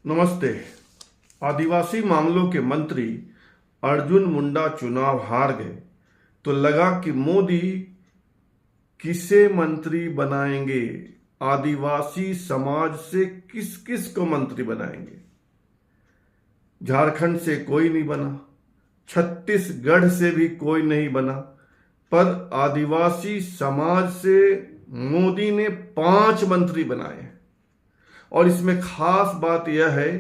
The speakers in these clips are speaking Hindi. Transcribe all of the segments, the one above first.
नमस्ते। आदिवासी मामलों के मंत्री अर्जुन मुंडा चुनाव हार गए तो लगा कि मोदी किसे मंत्री बनाएंगे, आदिवासी समाज से किस किस को मंत्री बनाएंगे। झारखंड से कोई नहीं बना, छत्तीसगढ़ से भी कोई नहीं बना, पर आदिवासी समाज से मोदी ने 5 मंत्री बनाए हैं। और इसमें खास बात यह है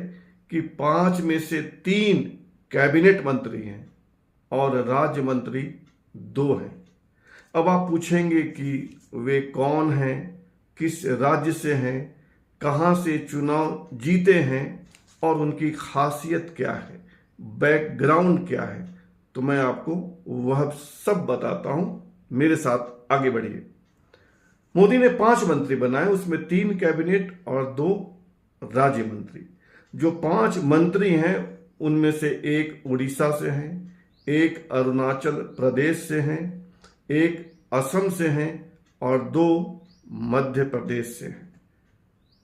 कि 5 में से 3 कैबिनेट मंत्री हैं और राज्य मंत्री 2 हैं। अब आप पूछेंगे कि वे कौन हैं, किस राज्य से हैं, कहां से चुनाव जीते हैं और उनकी खासियत क्या है, बैकग्राउंड क्या है। तो मैं आपको वह सब बताता हूं, मेरे साथ आगे बढ़िए। मोदी ने 5 मंत्री बनाए, उसमें 3 कैबिनेट और 2 राज्य मंत्री। जो 5 मंत्री हैं उनमें से एक उड़ीसा से हैं, एक अरुणाचल प्रदेश से हैं, एक असम से हैं और 2 मध्य प्रदेश से हैं।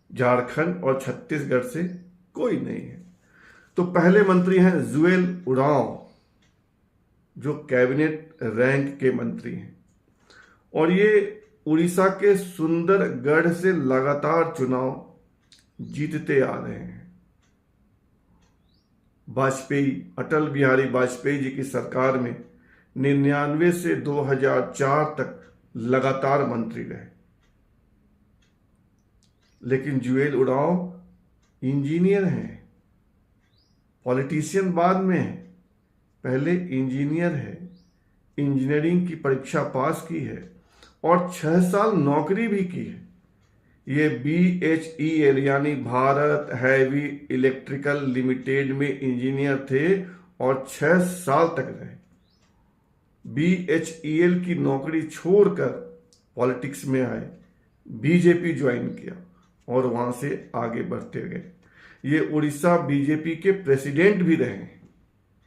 झारखंड और छत्तीसगढ़ से कोई नहीं है। तो पहले मंत्री हैं जुएल उरांव, जो कैबिनेट रैंक के मंत्री हैं और ये उड़ीसा के सुंदरगढ़ से लगातार चुनाव जीतते आ रहे हैं। अटल बिहारी वाजपेयी जी की सरकार में 99 से 2004 तक लगातार मंत्री रहे। लेकिन जुएल उरांव इंजीनियर हैं, पॉलिटिशियन बाद में है, पहले इंजीनियर है, इंजीनियरिंग की परीक्षा पास की है और 6 साल नौकरी भी की है। ये BHEL यानी भारत हैवी इलेक्ट्रिकल लिमिटेड में इंजीनियर थे और 6 साल तक रहे। BHEL की नौकरी छोड़कर पॉलिटिक्स में आए, बीजेपी ज्वाइन किया और वहां से आगे बढ़ते गए। ये उड़ीसा बीजेपी के प्रेसिडेंट भी रहे।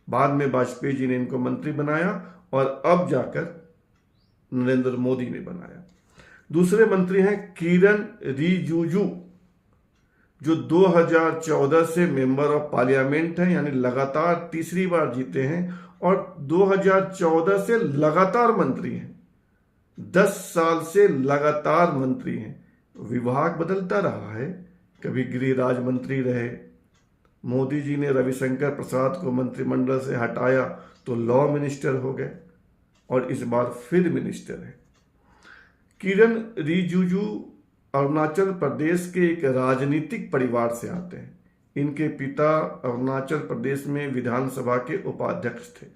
बाद में वाजपेयी जी ने इनको मंत्री बनाया और अब जाकर नरेंद्र मोदी ने बनाया। दूसरे मंत्री हैं किरण रिजिजू, जो 2014 से मेंबर ऑफ पार्लियामेंट हैं, यानी लगातार तीसरी बार जीते हैं और 2014 से लगातार मंत्री हैं। 10 साल से लगातार मंत्री हैं। विभाग बदलता रहा है, कभी गृह राज्य मंत्री रहे, मोदी जी ने रविशंकर प्रसाद को मंत्रिमंडल से हटाया तो लॉ मिनिस्टर हो गए और इस बार फिर मिनिस्टर है। किरण रिजिजू अरुणाचल प्रदेश के एक राजनीतिक परिवार से आते हैं। इनके पिता अरुणाचल प्रदेश में विधानसभा के उपाध्यक्ष थे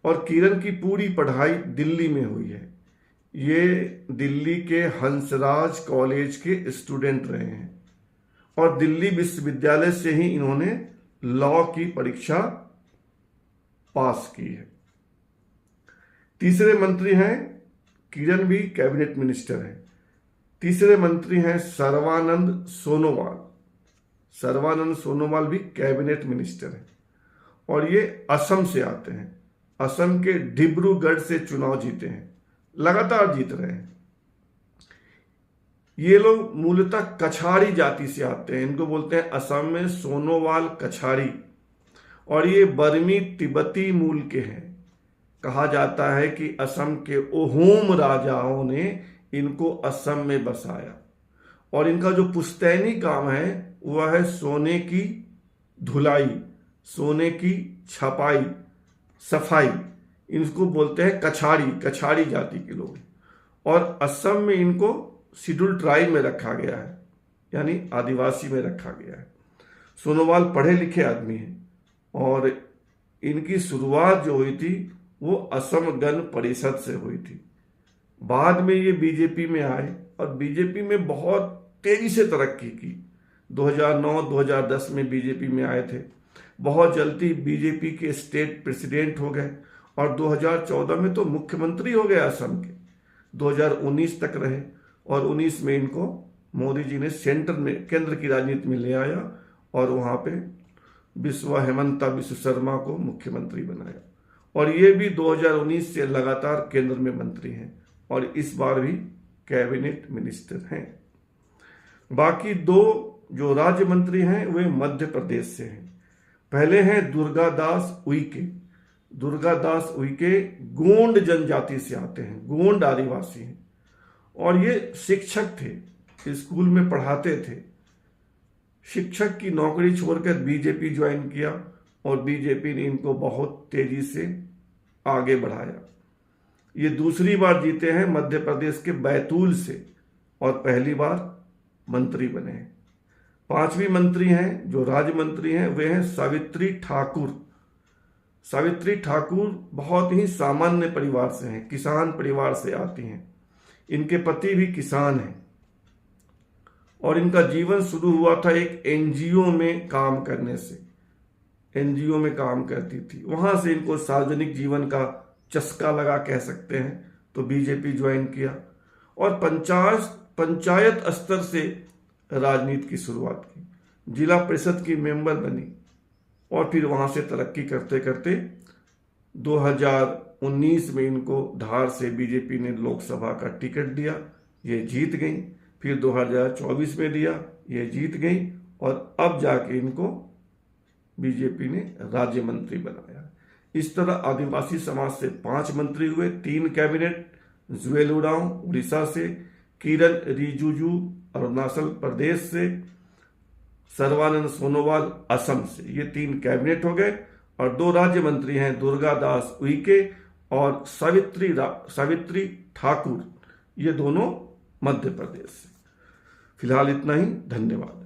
और किरण की पूरी पढ़ाई दिल्ली में हुई है। ये दिल्ली के हंसराज कॉलेज के स्टूडेंट रहे हैं और दिल्ली विश्वविद्यालय से ही इन्होंने लॉ की परीक्षा पास की है। तीसरे मंत्री हैं, किरण भी कैबिनेट मिनिस्टर हैं, तीसरे मंत्री हैं सर्बानंद सोनोवाल। सर्बानंद सोनोवाल भी कैबिनेट मिनिस्टर हैं और ये असम से आते हैं। असम के डिब्रूगढ़ से चुनाव जीते हैं, लगातार जीत रहे हैं। ये लोग मूलतः कछारी जाति से आते हैं, इनको बोलते हैं असम में सोनोवाल कछारी, और ये बर्मी तिब्बती मूल के हैं। कहा जाता है कि असम के ओहोम राजाओं ने इनको असम में बसाया और इनका जो पुश्तैनी काम है वह है सोने की धुलाई, सोने की छपाई, सफाई। इनको बोलते हैं कछारी, कछारी जाति के लोग। और असम में इनको शेड्यूल ट्राइब में रखा गया है, यानी आदिवासी में रखा गया है। सोनोवाल पढ़े लिखे आदमी हैं और इनकी शुरुआत जो हुई थी वो असम गण परिषद से हुई थी। बाद में ये बीजेपी में आए और बीजेपी में बहुत तेजी से तरक्की की। 2009-2010 में बीजेपी में आए थे, बहुत जल्दी बीजेपी के स्टेट प्रेसिडेंट हो गए और 2014 में तो मुख्यमंत्री हो गए असम के। 2019 तक रहे और 19 में इनको मोदी जी ने सेंटर में, केंद्र की राजनीति में ले आया और वहां पे हेमंता बिस्वा शर्मा को मुख्यमंत्री बनाया और ये भी 2019 से लगातार केंद्र में मंत्री हैं और इस बार भी कैबिनेट मिनिस्टर हैं। बाकी 2 जो राज्य मंत्री हैं वे मध्य प्रदेश से हैं। पहले हैं दुर्गादास उइके। दुर्गादास उइके गोंड जनजाति से आते हैं, गोंड आदिवासी हैं, और ये शिक्षक थे, स्कूल में पढ़ाते थे। शिक्षक की नौकरी छोड़कर बीजेपी ज्वाइन किया और बीजेपी ने इनको बहुत तेजी से आगे बढ़ाया। ये दूसरी बार जीते हैं मध्य प्रदेश के बैतूल से और पहली बार मंत्री बने हैं। पांचवी मंत्री हैं जो राज्य मंत्री हैं वे हैं सावित्री ठाकुर। सावित्री ठाकुर बहुत ही सामान्य परिवार से हैं, किसान परिवार से आती हैं। इनके पति भी किसान हैं और इनका जीवन शुरू हुआ था एक एनजीओ में काम करने से। एनजीओ में काम करती थी, वहां से इनको सार्वजनिक जीवन का चस्का लगा कह सकते हैं, तो बीजेपी ज्वाइन किया और पंचायत स्तर से राजनीति की शुरुआत की। जिला परिषद की मेंबर बनी और फिर वहां से तरक्की करते करते 2019 में इनको धार से बीजेपी ने लोकसभा का टिकट दिया, ये जीत गई। फिर 2024 में दिया, ये जीत गई और अब जाके इनको बीजेपी ने राज्य मंत्री बनाया। इस तरह आदिवासी समाज से 5 मंत्री हुए, 3 कैबिनेट, जुएल ओरांव उड़ीसा से, किरण रिजिजू अरुणाचल प्रदेश से, सर्बानंद सोनोवाल असम से, ये 3 कैबिनेट हो गए और 2 राज्य मंत्री हैं दुर्गादास उइके और सावित्री ठाकुर, ये दोनों मध्य प्रदेश से। फिलहाल इतना ही, धन्यवाद।